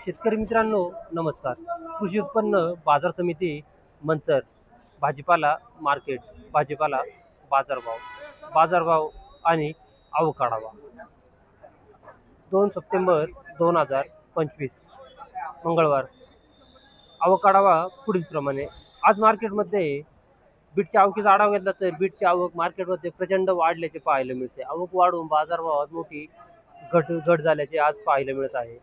शेतकरी मित्रांनो नमस्कार। कृषी उत्पन्न बाजार समिती मंचर भाजीपाला मार्केट भाजीपाला बाजारभाव आणि आवक आढावा 2 सप्टेंबर 2025 मंगळवार। आवक आढावा पुढील प्रमाणे। आज मार्केटमध्ये बीटच्या आवकीचा आढावा घेतला तर बीटची आवक मार्केटमध्ये प्रचंड वाढल्याचे पाहायला मिळते। आवक वाढून बाजारभावात मोठी घट झाल्याचे आज पाहायला मिळत आहे।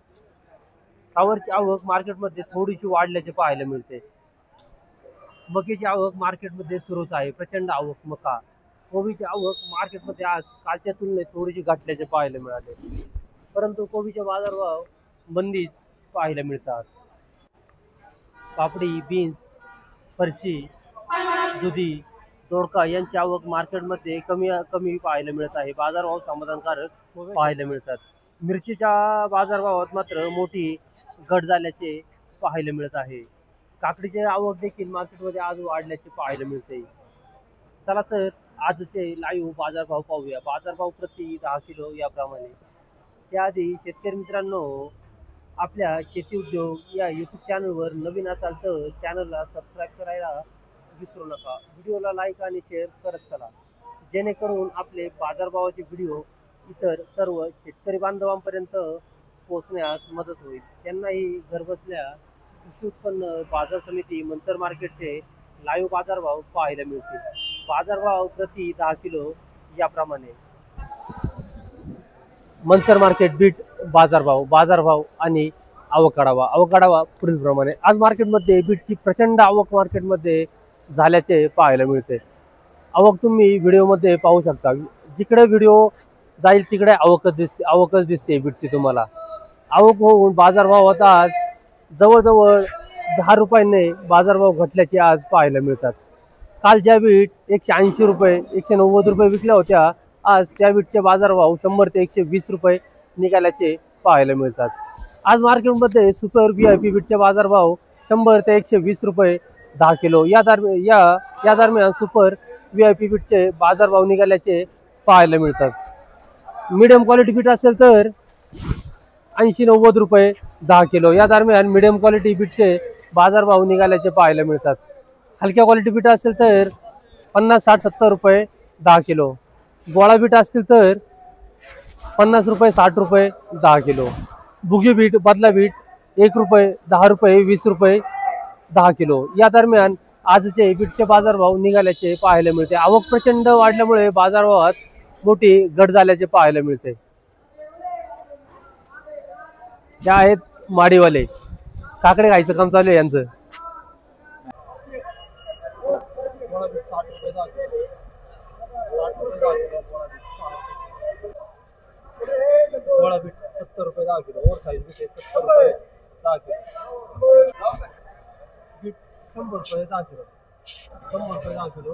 फ्लावरची आवक मार्केटमध्ये थोडीशी वाढल्याचे पाहायला मिळते। मक्याची आवक मार्केटमध्ये सुरूच आहे, प्रचंड आवक मका। कोबीची आवक मार्केटमध्ये आज कालच्या तुलनेत थोडीशी घटल्याचे पाहायला मिळाले, परंतु कोबीचे बाजारभाव मंदीच पाहायला मिळतात। पापडी, बीन्स, फरशी, दुधी, दोडका यांची आवक मार्केटमध्ये कमी पाहायला मिळत आहे। बाजारभाव समाधानकारक पाहायला मिळतात। मिरचीच्या बाजारभावात मात्र मोठी घट झाल्याचे पाहायला मिळत आहे। काकडीचे आवक देखील मार्केटमध्ये आज वाढल्याचे पाहायला मिळते। चला तर आजचे लाईव्ह बाजारभाव पाहूया। बाजारभाव प्रति 10 किलो याप्रमाणे। त्याआधी शेतकरी मित्रांनो, आपल्या शेती उद्योग या यूट्यूब चॅनलवर नवीन असाल तर चॅनलला सबस्क्राईब करायला विसरू नका। व्हिडिओला लाईक आणि शेअर करत चला, जेणेकरून आपले बाजारभावाचे व्हिडिओ इतर सर्व शेतकरी बांधवांपर्यंत पोहोचण्यास मदत होईल। त्यांनाही घरबसल्या कृषी उत्पन्न बाजार समिती मंचर मार्केटचे लाईव्ह बाजारभाव पाहायला मिळतील। बाजारभाव प्रति 10 किलो याप्रमाणे। मंचर मार्केट बीट बाजारभाव आणि आवक आढावा पुढील प्रमाणे। आज मार्केटमध्ये बीटची प्रचंड आवक मार्केटमध्ये झाल्याचे पाहायला मिळते। आवक तुम्ही व्हिडिओमध्ये पाहू शकता। जिकडे व्हिडिओ जाईल तिकडे आवकच दिसते बीटची तुम्हाला। आवक होऊन बाजारभावात आज जवळजवळ 10 रुपयांनी बाजारभाव घटल्याचे आज पाहायला मिळतात। काल ज्या बीट 180 रुपये 190 रुपये विकल्या होत्या, आज त्या बीटचे बाजारभाव 100 ते 120 रुपये निघाल्याचे पाहायला मिळतात। आज मार्केटमध्ये सुपर VIP बीटचे बाजारभाव 100 ते 120 रुपये 10 किलो या दरम्यान सुपर VIP बीटचे बाजारभाव निघाल्याचे पाहायला मिळतात। मीडियम क्वालिटी बीट असेल तर 80-90 रुपये 10 किलो या दरम्यान मीडियम क्वालिटी बीटचे बाजारभाव निघाल्याचे पाहायला मिळतात। हलक्या क्वालिटी बीट असेल तर 50-60-70 रुपये 10 किलो। गोळा बीट असतील तर 50 रुपये 60 रुपये 10 किलो। बुगी बीट बदला बीट 1 रुपये 10 रुपये 20 रुपये 10 किलो या दरम्यान आजचे बीटचे बाजारभाव निघाल्याचे पाहायला मिळते। आवक प्रचंड वाढल्यामुळे बाजारभावात मोठी घट झाल्याचे पाहायला मिळते। त्या आहेत माडीवाले, काकडे खायचं काम चालू आहे यांचं। गोळा बीट 70 रुपये 10 किलो। ओव्हर साइज बीट 70 रुपये 10 किलो। बीट 100 रुपये 10 किलो। 100 रुपये 10 किलो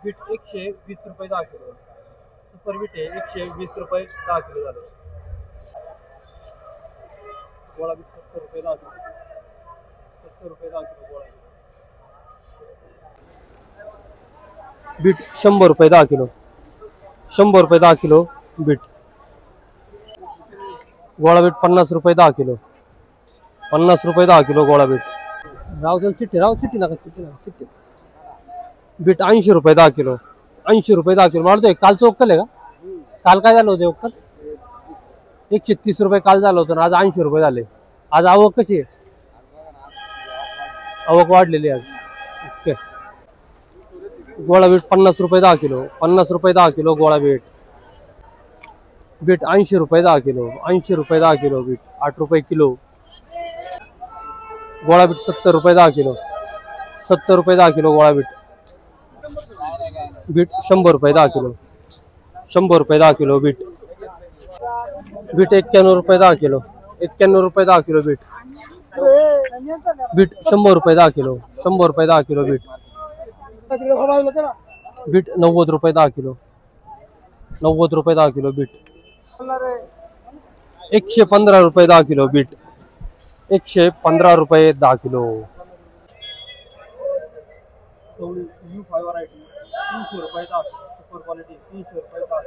बीट 120 रुपये 10 किलो। सुपर बीट 120 रुपये 10 किलो झाले। गोळा बीट 70 रुपये 10 किलो। 70 रुपये 10 किलो गोळा बीट 100 रुपये 10 किलो। 100 रुपये 10 किलो बीट। गोळा बीट 50 रुपये 10 किलो। 50 रुपये 10 किलो गोळा बीट। चिट्टी नका बीट 80 रुपये 10 किलो। 80 रुपये 10 किलो मारतोय। कालचं ओक्कल आहे का? काल काय झालं होतं ओक्कल? 130 रुपये काल झालं होतं, आज 80 रुपये झाले। आज आवक कशी आहे? आवक वाढलेली आज। ओके। गोळा बीट 50 रुपये 10 किलो। 50 रुपये 10 किलो गोळा बीट। बीट 80 रुपये 10 किलो। 80 रुपये 10 किलो बीट। 8 रुपये किलो। गोळा बीट 70 रुपये 10 किलो। 70 रुपये 10 किलो गोळा बीट। बीट 100 रुपये 10 किलो। 100 रुपये 10 किलो बीट। बीट 91 रुपये 10 किलो। 91 रुपये 10 किलो बीट। बीट 100 रुपये 10 किलो। 100 रुपये 10 किलो बीट। बीट 90 रुपये 10 किलो। 90 रुपये 10 किलो बीट। 115 रुपये 10 किलो बीट। 115 रुपये 10 किलो। U5 व्हरायटी 300 रुपये 10 सुपर क्वालिटी 300 रुपये 10।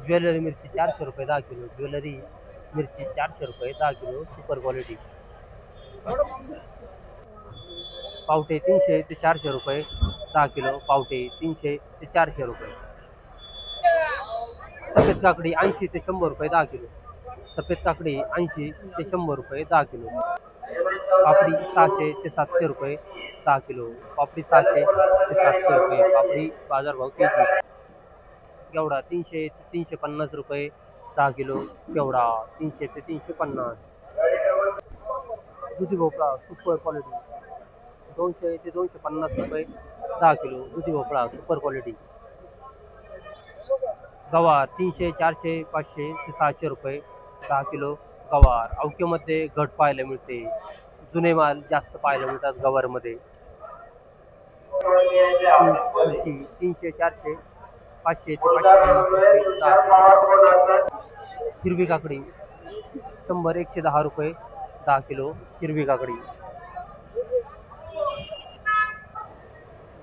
ज्वेलरी मिरची 400 रुपये 10 किलो, ज्वेलरी मिरची 400 रुपये 10 किलो, सुपर क्वालिटी. पावटे 300 ते 400 रुपये 10 किलो, पावटे 300 ते 400 रुपये. सफेद काकडी 80 ते 100 रुपये 10 किलो, सफेद काकडी 80 ते 100 रुपये 10 किलो. पापडी 600 ते 700 रुपये 10 किलो, पापडी 600 ते 700 रुपये. पापडी बाजारभाव केजी. गेवडा 300 ते 350 रुपये 10 किलो, गेवडा 300 ते 350. दुधी भोपळा सुपर क्वालिटी 200 ते 250 रुपये 10 किलो, दुधी भोपळा सुपर क्वालिटी. गवार 300 400 500 ते 600 रुपये 10 किलो गवार. अवकेमध्ये घट पाहायला मिळते, जुने माल जास्त पाहायला मिळतात गवारमध्ये. 300 400 500 ते 550 रुपये 10 किलो. हिरवी काकडी 100 110 रुपये 10 किलो, हिरवी काकडी.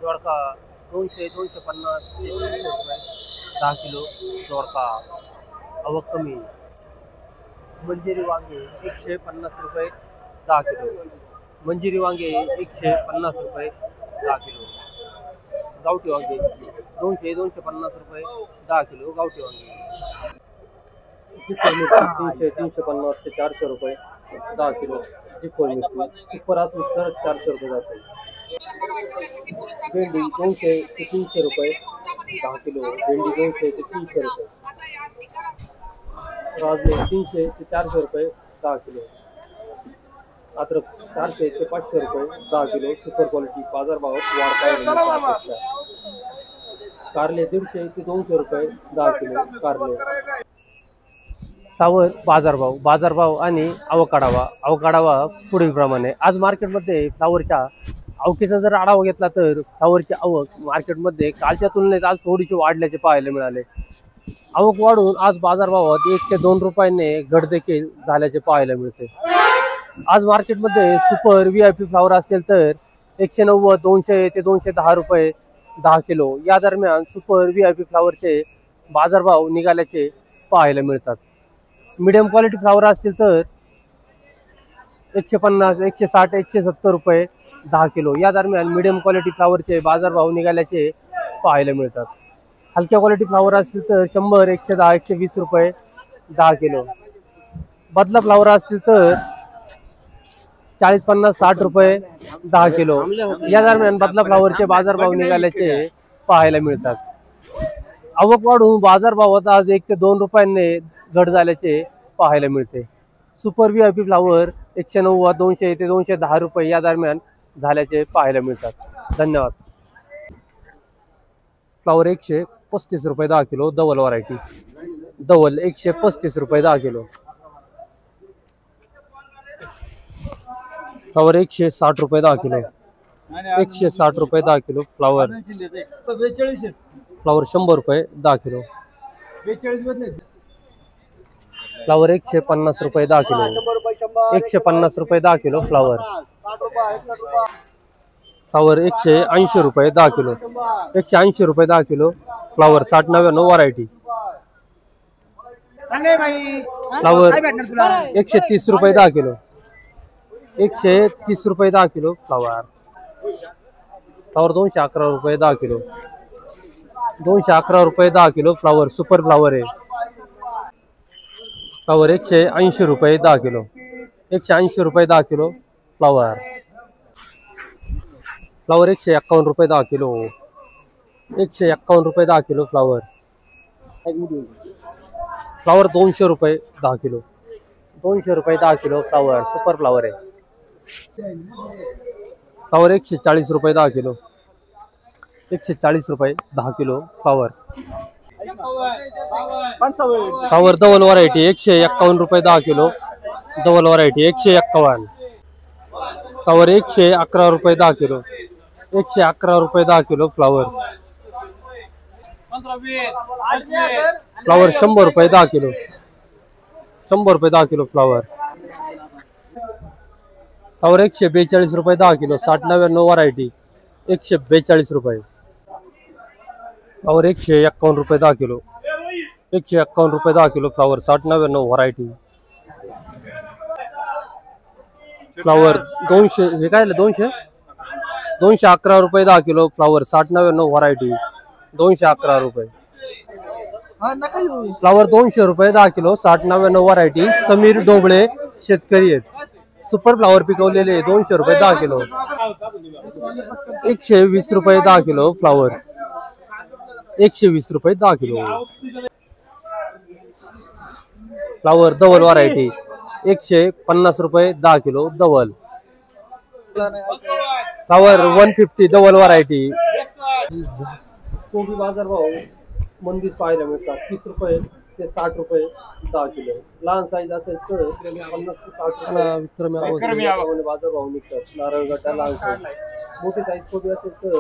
दोडका 200 250 ते 300 रुपये 10 किलो, दोडका. आवक कमी. मंजिरी वांगे 150 रुपये 10 किलो, मंजिरी वांगे 150 रुपये 10 किलो. गावठी वांगे 200 250 रुपये 10 किलो, गावठी वांगे. चिप्पल मिरची 300 350 ते 400 रुपये 10 किलो, चिप्पल मिरची. सुपर असून तर 400 रुपये जाते. भेंडी 200 ते 300 रुपये 10 किलो, भेंडी 200 ते 300 रुपये. राजमे 300 ते 400 रुपये 10 किलो. अद्रक 400 ते 500 रुपये 10 किलो, सुपर क्वालिटी. बाजारभावात वाढ पाहायला. कारले 150 ते 200 रुपये 10 किलो, कारले. फ्लावर बाजारभाव आणि अवकाढावा पुढीलप्रमाणे. आज मार्केटमध्ये फ्लावरच्या आवकीचा जर आढावा घेतला तर फ्लावरची आवक मार्केटमध्ये कालच्या तुलनेत आज थोडीशी वाढल्याचे पाहायला मिळाले. आवक वाढून आज बाजारभावात 1 ते 2 रुपयांनी घट देखील झाल्याचे पाहायला मिळते. आज मार्केटमध्ये सुपर VIP फ्लावर असतील तर 190 200 ते 210 रुपये 10 किलो या दरम्यान सुपर VIP फ्लावरचे बाजारभाव निघाल्याचे पाहायला मिळतात. मीडियम क्वालिटी फ्लावर असतील तर 150 160 170 रुपये 10 किलो या दरम्यान मीडियम क्वालिटी फ्लावरचे बाजारभाव निघाल्याचे पाहायला मिळतात. हलक्या क्वालिटी फ्लावर असतील तर 100 110 120 रुपये 10 किलो. बदला फ्लावर असतील तर 40 50 60 रुपये 10 किलो या दरम्यान बदला फ्लावरचे बाजारभाव निघाल्याचे पाहायला मिळतात. आवक वाढून बाजारभावात आज 1 ते 2 रुपयांनी घट झाल्याचे पाहायला मिळते. सुपर VIP फ्लावर 190 200 ते 210 रुपये या दरम्यान झाल्याचे पाहायला मिळतात. धन्यवाद. फ्लावर 135 रुपये 10 किलो, धवल व्हरायटी. धवल 135 रुपये 10 किलो. फ्लावर 160 रुपये 10 किलो, 160 रुपये 10 किलो. फ्लावर 100 रुपये 10 किलो. फ्लावर 150 रुपये 10 किलो, 150 रुपये 10 किलो. फ्लावर 180 रुपये 10 किलो, 180 रुपये 10 किलो. Flower 60 99 variety. फ्लावर 130 रुपये 10 किलो, 130 रुपये 10 किलो. फ्लावर 211 रुपये 10 किलो, 211 रुपये 10 किलो. फ्लावर सुपर फ्लावर आहे. फ्लावर 180 रुपये 10 किलो, 180 रुपये 10 किलो. फ्लावर 151 रुपये 10 किलो, 151 रुपये 10 किलो. फ्लावर 200 रुपये 10 किलो, 200 रुपये 10 किलो. फ्लावर सुपर फ्लावर आहे. फ्लावर 140 रुपये 10 किलो, 140 रुपये 10 किलो. फ्लावर धवल व्हरायटी 151 रुपये 10 किलो, धवल व्हरायटी 151. फ्लावर 111 रुपये 10 किलो, 111 रुपये 10 किलो. फ्लावर 100 रुपये 10 किलो, 100 रुपये 10 किलो. फ्लावर 142 रुपये 10 किलो, 60 99 व्हरायटी 142 रुपये. फ्लावर 151 रुपये 10 किलो, 151 रुपये 10 किलो फ्लावर 60-99 व्हरायटी. फ्लावर 200 हे काय 211 रुपये 10 किलो फ्लावर 60-99 व्हरायटी 211 रुपये. फ्लावर 200 रुपये 10 किलो 60-99 व्हरायटी. समीर डोबळे शेतकरी आहेत. सुपर फ्लावर पिकवलेले 200 रुपये 10 किलो. 120 रुपये 10 किलो फ्लावर 120 रुपये 10 किलो. फ्लावर धवल व्हरायटी 150 रुपये 10 किलो धवल. फ्लावर 150 धवल व्हरायटी. कोबी बाजार भाव मंदीत पाहायला मिळतात 30 रुपये ते 60 रुपये 10 किलो. लहान साईज असेल तर 50 ते 60 रुपये बाजार भाव निघतात. नारळ गड्डा लहान साईज. मोठी साईज कोबी असेल तर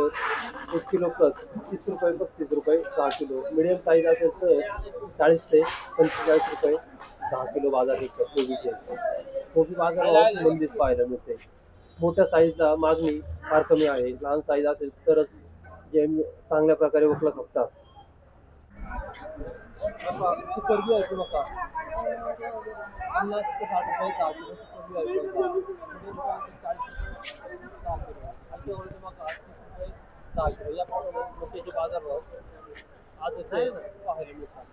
1 किलो प्लस 30 रुपये 35 रुपये 10 किलो. मिडियम साईज असेल तर 40 ते 45 रुपये 10 किलो बाजार निघतात कोबीचे. कोबी बाजार भाव मंदीत पाहायला मिळते. मोठ्या साईजला मागणी फार कमी आहे. लहान साईज असेल तरच जे चांगल्या प्रकारे उपलब्ध होतात. सुपर आहे नका 50 ते 60 रुपये 10 किलो सुपर आहे. या बाजार भाव आज पाहायला मिळतात.